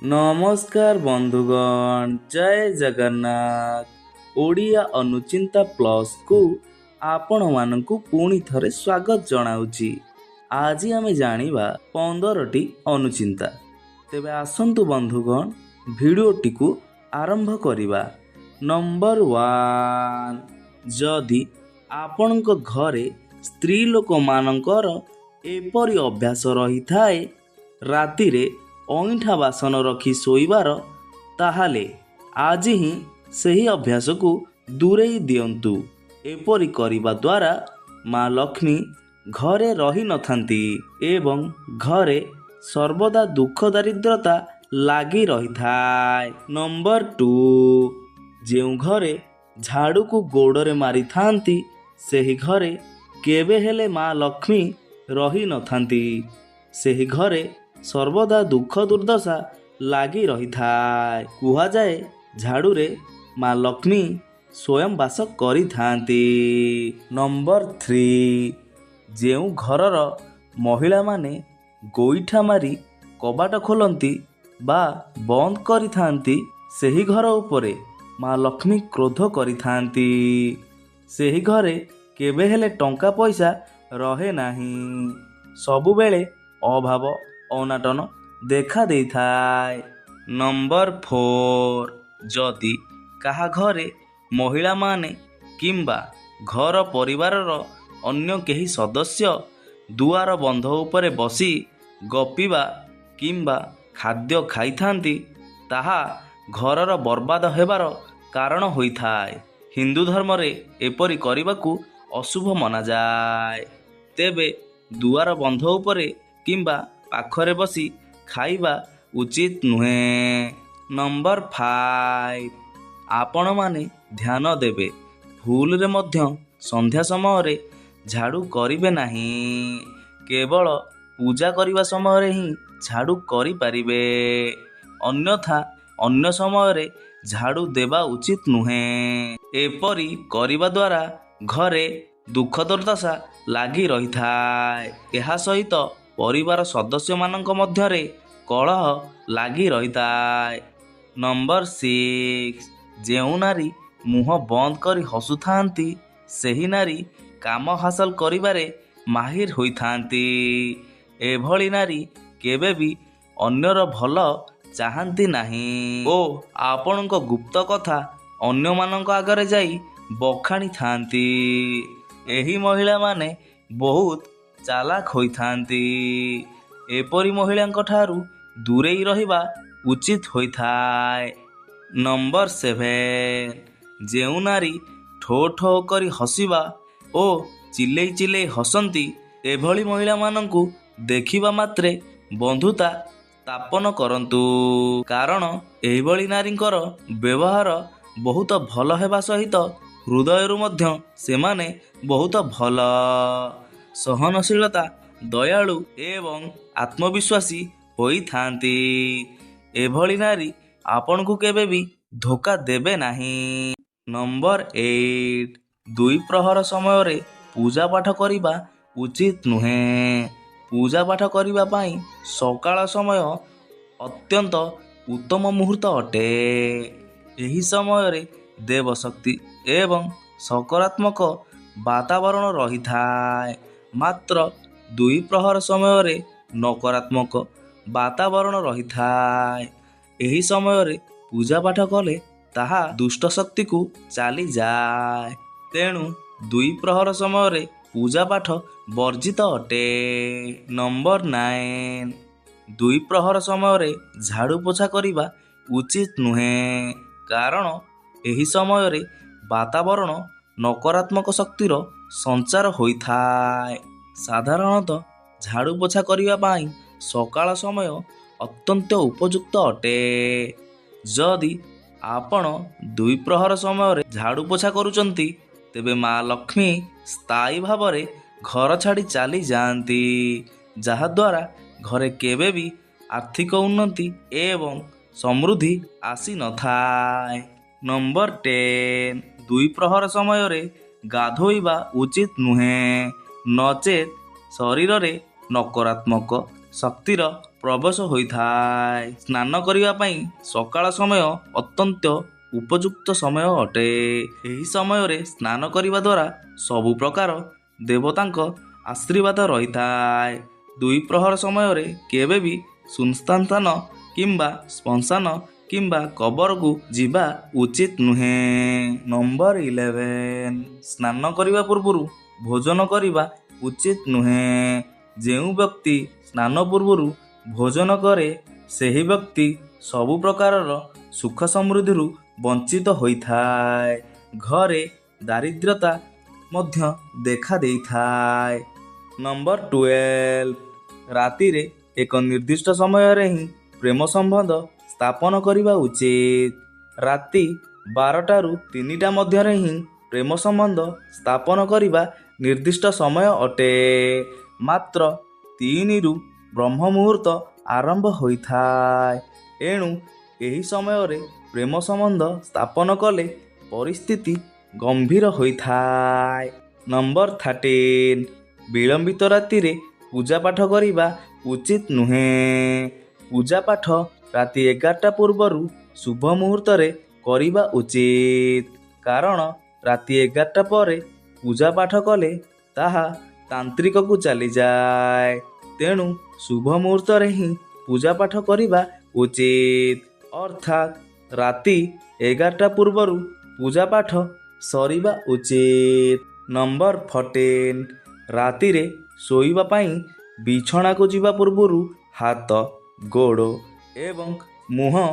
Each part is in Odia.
ନମସ୍କାର ବନ୍ଧୁଗଣ, ଜୟ ଜଗନ୍ନାଥ। ଓଡ଼ିଆ ଅନୁଚିନ୍ତା ପ୍ଲସ୍କୁ ଆପଣମାନଙ୍କୁ ପୁଣି ଥରେ ସ୍ୱାଗତ ଜଣାଉଛି। ଆଜି ଆମେ ଜାଣିବା 15ଟି ଅନୁଚିନ୍ତା। ତେବେ ଆସନ୍ତୁ ବନ୍ଧୁଗଣ, ଭିଡ଼ିଓଟିକୁ ଆରମ୍ଭ କରିବା। ନମ୍ବର 1, ଯଦି ଆପଣଙ୍କ ଘରେ ସ୍ତ୍ରୀ ଲୋକମାନଙ୍କର ଏପରି ଅଭ୍ୟାସ ରହିଥାଏ ରାତିରେ ଅଇଁଠା ବାସନ ରଖି ଶୋଇବାର, ତାହେଲେ ଆଜି ହିଁ ସେହି ଅଭ୍ୟାସକୁ ଦୂରେଇ ଦିଅନ୍ତୁ। ଏପରି କରିବା ଦ୍ୱାରା ମା ଲକ୍ଷ୍ମୀ ଘରେ ରହିନଥାନ୍ତି ଏବଂ ଘରେ ସର୍ବଦା ଦୁଃଖ ଦାରିଦ୍ରତା ଲାଗି ରହିଥାଏ। ନମ୍ବର 2, ଯେଉଁ ଘରେ ଝାଡ଼ୁକୁ ଗୋଡ଼ରେ ମାରିଥାନ୍ତି ସେହି ଘରେ କେବେ ହେଲେ ମା ଲକ୍ଷ୍ମୀ ରହିନଥାନ୍ତି। ସେହି ଘରେ ସର୍ବଦା ଦୁଃଖ ଦୁର୍ଦ୍ଦଶା ଲାଗି ରହିଥାଏ। କୁହାଯାଏ ଝାଡ଼ୁରେ ମା ଲକ୍ଷ୍ମୀ ସ୍ୱୟଂ ବାସ କରିଥାନ୍ତି। ନମ୍ବର 3, ଯେଉଁ ଘରର ମହିଳାମାନେ ଗୋଇଠା ମାରି କବାଟ ଖୋଲନ୍ତି ବା ବନ୍ଦ କରିଥାନ୍ତି ସେହି ଘର ଉପରେ ମା ଲକ୍ଷ୍ମୀ କ୍ରୋଧ କରିଥାନ୍ତି। ସେହି ଘରେ କେବେ ହେଲେ ଟଙ୍କା ପଇସା ରହେ ନାହିଁ। ସବୁବେଳେ ଅଭାବ ଅନାଟନ ଦେଖା ଦେଇଥାଏ। ନମ୍ବର 4, ଯଦି କାହା ଘରେ ମହିଳାମାନେ କିମ୍ବା ଘର ପରିବାରର ଅନ୍ୟ କେହି ସଦସ୍ୟ ଦୁଆର ବନ୍ଧ ଉପରେ ବସି ଗପିବା କିମ୍ବା ଖାଦ୍ୟ ଖାଇଥାନ୍ତି, ତାହା ଘରର ବର୍ବାଦ ହେବାର କାରଣ ହୋଇଥାଏ। ହିନ୍ଦୁ ଧର୍ମରେ ଏପରି କରିବାକୁ ଅଶୁଭ ମନାଯାଏ। ତେବେ ଦୁଆର ବନ୍ଧ ଉପରେ କିମ୍ବା ପାଖରେ ବସି ଖାଇବା ଉଚିତ ନୁହେଁ। ନମ୍ବର 5, ଆପଣମାନେ ଧ୍ୟାନ ଦେବେ, ଭୁଲରେ ମଧ୍ୟ ସନ୍ଧ୍ୟା ସମୟରେ ଝାଡ଼ୁ କରିବେ ନାହିଁ। କେବଳ ପୂଜା କରିବା ସମୟରେ ହିଁ ଝାଡ଼ୁ କରିପାରିବେ, ଅନ୍ୟଥା ଅନ୍ୟ ସମୟରେ ଝାଡ଼ୁ ଦେବା ଉଚିତ ନୁହେଁ। ଏପରି କରିବା ଦ୍ୱାରା ଘରେ ଦୁଃଖ ଦୁର୍ଦ୍ଦଶା ଲାଗି ରହିଥାଏ। ଏହା ସହିତ ପରିବାର ସଦସ୍ୟମାନଙ୍କ ମଧ୍ୟରେ କଳହ ଲାଗି ରହିଥାଏ। ନମ୍ବର 6, ଯେଉଁ ନାରୀ ମୁହଁ ବନ୍ଦ କରି ହସୁଥାନ୍ତି ସେହି ନାରୀ କାମ ହାସଲ କରିବାରେ ମାହିର ହୋଇଥାନ୍ତି। ଏଭଳି ନାରୀ କେବେ ବି ଅନ୍ୟର ଭଲ ଚାହାନ୍ତି ନାହିଁ ଓ ଆପଣଙ୍କ ଗୁପ୍ତ କଥା ଅନ୍ୟମାନଙ୍କ ଆଗରେ ଯାଇ ବଖାଣିଥାନ୍ତି। ଏହି ମହିଳାମାନେ ବହୁତ ଚାଲାକ ହୋଇଥାନ୍ତି। ଏପରି ମହିଳାଙ୍କ ଠାରୁ ଦୂରେଇ ରହିବା ଉଚିତ ହୋଇଥାଏ। ନମ୍ବର 7, ଯେଉଁ ନାରୀ ଠୋ ଠୋ କରି ହସିବା ଓ ଚିଲେଇ ଚିଲେଇ ହସନ୍ତି, ଏଭଳି ମହିଳାମାନଙ୍କୁ ଦେଖିବା ମାତ୍ରେ ବନ୍ଧୁତା ସ୍ଥାପନ କରନ୍ତୁ। କାରଣ ଏହିଭଳି ନାରୀଙ୍କର ବ୍ୟବହାର ବହୁତ ଭଲ ହେବା ସହିତ ହୃଦୟରୁ ମଧ୍ୟ ସେମାନେ ବହୁତ ଭଲ, ସହନଶୀଳତା, ଦୟାଳୁ ଏବଂ ଆତ୍ମବିଶ୍ୱାସୀ ହୋଇଥାନ୍ତି। ଏଭଳି ନାରୀ ଆପଣଙ୍କୁ କେବେ ବି ଧୋକା ଦେବେ ନାହିଁ। ନମ୍ବର 8, ଦ୍ୱିପ୍ରହର ସମୟରେ ପୂଜା ପାଠ କରିବା ଉଚିତ ନୁହେଁ। ପୂଜା ପାଠ କରିବା ପାଇଁ ସକାଳ ସମୟ ଅତ୍ୟନ୍ତ ଉତ୍ତମ ମୁହୂର୍ତ୍ତ ଅଟେ। ଏହି ସମୟରେ ଦେବଶକ୍ତି ଏବଂ ସକାରାତ୍ମକ ବାତାବରଣ ରହିଥାଏ। ମାତ୍ର ଦ୍ୱିପ୍ରହର ସମୟରେ ନକାରାତ୍ମକ ବାତାବରଣ ରହିଥାଏ। ଏହି ସମୟରେ ପୂଜା ପାଠ କଲେ ତାହା ଦୁଷ୍ଟ ଶକ୍ତିକୁ ଚାଲିଯାଏ। ତେଣୁ ଦ୍ୱିପ୍ରହର ସମୟରେ ପୂଜା ପାଠ ବର୍ଜିତ ଅଟେ। ନମ୍ବର 9, ଦ୍ୱିପ୍ରହର ସମୟରେ ଝାଡ଼ୁ ପୋଛା କରିବା ଉଚିତ ନୁହେଁ। କାରଣ ଏହି ସମୟରେ ବାତାବରଣ ନକାରାତ୍ମକ ଶକ୍ତିର ସଞ୍ଚାର ହୋଇଥାଏ। ସାଧାରଣତଃ ଝାଡ଼ୁ ପୋଛା କରିବା ପାଇଁ ସକାଳ ସମୟ ଅତ୍ୟନ୍ତ ଉପଯୁକ୍ତ ଅଟେ। ଯଦି ଆପଣ ଦ୍ୱିପ୍ରହର ସମୟରେ ଝାଡ଼ୁ ପୋଛା କରୁଛନ୍ତି, ତେବେ ମା ଲକ୍ଷ୍ମୀ ସ୍ଥାୟୀ ଭାବରେ ଘର ଛାଡ଼ି ଚାଲିଯାଆନ୍ତି, ଯାହାଦ୍ୱାରା ଘରେ କେବେ ବି ଆର୍ଥିକ ଉନ୍ନତି ଏବଂ ସମୃଦ୍ଧି ଆସିନଥାଏ। ନମ୍ବର 10, ଦ୍ୱିପ୍ରହର ସମୟରେ ଗାଧୋଇବା ଉଚିତ ନୁହେଁ, ନଚେତ୍ ଶରୀରରେ ନକାରାତ୍ମକ ଶକ୍ତିର ପ୍ରବେଶ ହୋଇଥାଏ। ସ୍ନାନ କରିବା ପାଇଁ ସକାଳ ସମୟ ଅତ୍ୟନ୍ତ ଉପଯୁକ୍ତ ସମୟ ଅଟେ। ଏହି ସମୟରେ ସ୍ନାନ କରିବା ଦ୍ୱାରା ସବୁ ପ୍ରକାର ଦେବତାଙ୍କ ଆଶୀର୍ବାଦ ରହିଥାଏ। ଦୁଇ ପ୍ରହର ସମୟରେ କେବେ ବି ସୁନସାନ ସ୍ଥାନ କିମ୍ବା ଶ୍ମଶାନ କିମ୍ବା କବରକୁ ଯିବା ଉଚିତ ନୁହେଁ। ନମ୍ବର 11 ସ୍ନାନ କରିବା ପୂର୍ବରୁ ଭୋଜନ କରିବା ଉଚିତ ନୁହେଁ। ଯେଉଁ ବ୍ୟକ୍ତି ସ୍ନାନ ପୂର୍ବରୁ ଭୋଜନ କରେ ସେହି ବ୍ୟକ୍ତି ସବୁ ପ୍ରକାରର ସୁଖ ସମୃଦ୍ଧିରୁ ବଞ୍ଚିତ ହୋଇଥାଏ। ଘରେ ଦାରିଦ୍ର୍ୟତା ମଧ୍ୟ ଦେଖା ଦେଇଥାଏ। ନମ୍ବର 12 ରାତିରେ ଏକ ନିର୍ଦ୍ଦିଷ୍ଟ ସମୟରେ ହିଁ ପ୍ରେମ ସମ୍ବନ୍ଧ ସ୍ଥାପନ କରିବା ଉଚିତ। ରାତି 12ଟାରୁ 3ଟା ମଧ୍ୟରେ ହିଁ ପ୍ରେମ ସମ୍ବନ୍ଧ ସ୍ଥାପନ କରିବା ନିର୍ଦ୍ଦିଷ୍ଟ ସମୟ ଅଟେ। ମାତ୍ର 3ରୁ ବ୍ରହ୍ମ ମୁହୂର୍ତ୍ତ ଆରମ୍ଭ ହୋଇଥାଏ। ଏଣୁ ଏହି ସମୟରେ ପ୍ରେମ ସମ୍ବନ୍ଧ ସ୍ଥାପନ କଲେ ପରିସ୍ଥିତି ଗମ୍ଭୀର ହୋଇଥାଏ। ନମ୍ବର 13 ବିଳମ୍ବିତ ରାତିରେ ପୂଜାପାଠ କରିବା ଉଚିତ ନୁହେଁ। ପୂଜାପାଠ ରାତି 11ଟା ପୂର୍ବରୁ ଶୁଭ ମୁହୂର୍ତ୍ତରେ କରିବା ଉଚିତ। କାରଣ ରାତି 11ଟା ପରେ ପୂଜାପାଠ କଲେ ତାହା ତାନ୍ତ୍ରିକକୁ ଚାଲିଯାଏ। ତେଣୁ ଶୁଭ ମୁହୂର୍ତ୍ତରେ ହିଁ ପୂଜାପାଠ କରିବା ଉଚିତ। ଅର୍ଥାତ୍ ରାତି 11ଟା ପୂର୍ବରୁ ପୂଜାପାଠ ସରିବା ଉଚିତ। ନମ୍ବର 14 ରାତିରେ ଶୋଇବା ପାଇଁ ବିଛଣାକୁ ଯିବା ପୂର୍ବରୁ ହାତ, ଗୋଡ଼ ଏବଂ ମୁହଁ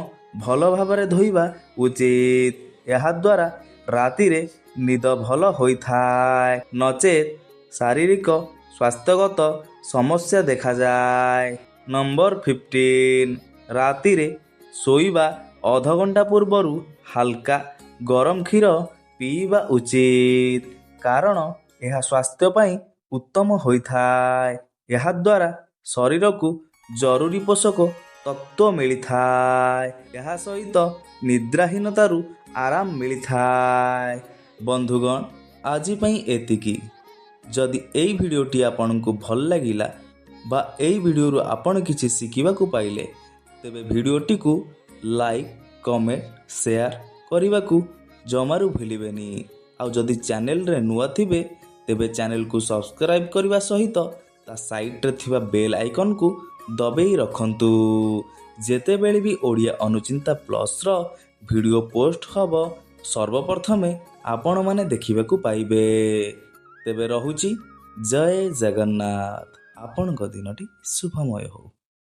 ଭଲ ଭାବରେ ଧୋଇବା ଉଚିତ। ଏହାଦ୍ୱାରା ରାତିରେ ନିଦ ଭଲ ହୋଇଥାଏ। ନଚେତ୍ ଶାରୀରିକ ସ୍ୱାସ୍ଥ୍ୟଗତ ସମସ୍ୟା ଦେଖାଯାଏ। ନମ୍ବର 15 ରାତିରେ ଶୋଇବା ଅଧଘଣ୍ଟା ପୂର୍ବରୁ ହାଲକା ଗରମ କ୍ଷୀର ପିଇବା ଉଚିତ। କାରଣ ଏହା ସ୍ୱାସ୍ଥ୍ୟ ପାଇଁ ଉତ୍ତମ ହୋଇଥାଏ। ଏହାଦ୍ୱାରା ଶରୀରକୁ ଜରୁରୀ ପୋଷକ ତତ୍ତ୍ୱ ମିଳିଥାଏ। ଏହା ସହିତ ନିଦ୍ରାହୀନତାରୁ ଆରାମ ମିଳିଥାଏ। ବନ୍ଧୁଗଣ ଆଜି ପାଇଁ ଏତିକି। ଯଦି ଏହି ଭିଡ଼ିଓଟି ଆପଣଙ୍କୁ ଭଲ ଲାଗିଲା ବା ଏହି ଭିଡ଼ିଓରୁ ଆପଣ କିଛି ଶିଖିବାକୁ ପାଇଲେ ତେବେ ଭିଡ଼ିଓଟିକୁ ଲାଇକ୍, କମେଣ୍ଟ, ସେୟାର କରିବାକୁ ଜମାରୁ ଭୁଲିବେନି। ଆଉ ଯଦି ଚ୍ୟାନେଲରେ ନୂଆ ଥିବେ ତେବେ ଚ୍ୟାନେଲକୁ ସବସ୍କ୍ରାଇବ୍ କରିବା ସହିତ ତା ସାଇଡ଼ରେ ଥିବା ବେଲ୍ ଆଇକନ୍କୁ ଦବେଇ ରଖନ୍ତୁ। ଯେତେବେଳେ ବି ଓଡ଼ିଆ ଅନୁଚିନ୍ତା ପ୍ଲସ୍ର ଭିଡ଼ିଓ ପୋଷ୍ଟ ହେବ ସର୍ବପ୍ରଥମେ ଆପଣମାନେ ଦେଖିବାକୁ ପାଇବେ। ତେବେ ରହୁଛି ଜୟ ଜଗନ୍ନାଥ। ଆପଣଙ୍କ ଦିନଟି ଶୁଭମୟ ହେଉ।